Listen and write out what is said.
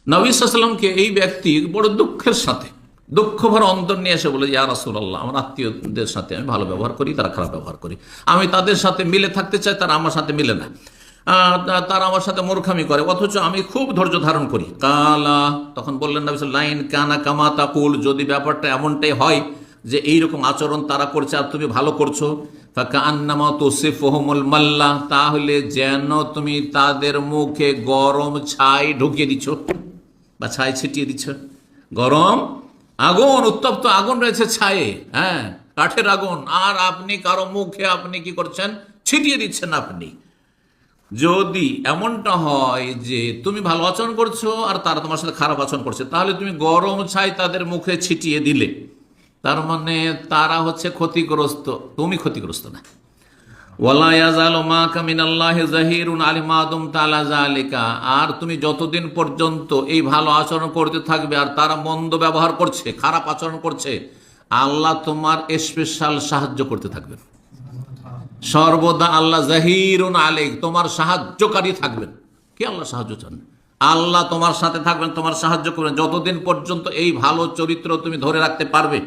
নবী সাল্লাল্লাহু আলাইহি ওয়াসাল্লামকে এই ব্যক্তি বড় দুঃখের সাথে, দুঃখ ভরা অন্তর নিয়ে এসে বলে, ইয়া রাসূলুল্লাহ, আমার আত্মীয়দের সাথে আমি ভালো ব্যবহার করি, তারা খারাপ ব্যবহার করি। আমি তাদের সাথে মিলে থাকতে চাই, তারা আমার সাথে মিলে না। তারা আমার সাথে মূর্খামি করে, অথচ আমি খুব ধৈর্য ধারণ করি। কালা, তখন বললেন নবী সাল্লাল্লাহু আলাইহি ওয়াসাল্লাম, লাইন কানা কামা তাকুল, যদি ব্যাপারটা এমনটাই হয় যে এইরকম আচরণ তারা করছে আর তুমি ভালো করছো, ফাকান্নামা তুসিফুহুমুল মাল্লা, তাহলে যেন তুমি তাদের মুখে গরম ছাই ঢুকিয়ে দিচ্ছ বা ছাই ছিটিয়ে দিচ্ছ। গরম আগুন, উত্তপ্ত আগুন রয়েছে ছায়ে, হ্যাঁ, কাঠের আগুন, আর আপনি কারো মুখে আপনি কি করছেন, ছিটিয়ে দিচ্ছেন। আপনি যদি এমনটা হয় যে তুমি ভালো আচরণ করছো আর তারা তোমার সাথে খারাপ আচরণ করছে, তাহলে তুমি গরম ছাই তাদের মুখে ছিটিয়ে দিলে, তার মানে তারা হচ্ছে ক্ষতিগ্রস্ত, তুমি ক্ষতিগ্রস্ত না। ওয়ালা ইয়াজালু মাকা মিনাল্লাহি যাহিরুন আলিমা দুমতা আলা যালিকা, আর তুমি যতদিন পর্যন্ত এই ভালো আচরণ করতে থাকবে আর তারা মন্দ ব্যবহার করছে, খারাপ আচরণ করছে, আল্লাহ তোমার স্পেশাল সাহায্য করতে থাকবেন। সর্বদা আল্লাহ জাহিরুন আলাইক, তোমার সাহায্যকারী থাকবেন। কি আল্লাহ সাহায্য চান? আল্লাহ তোমার সাথে থাকবেন, তোমার সাহায্য করবেন, যতদিন পর্যন্ত এই ভালো চরিত্র তুমি ধরে রাখতে পারবে।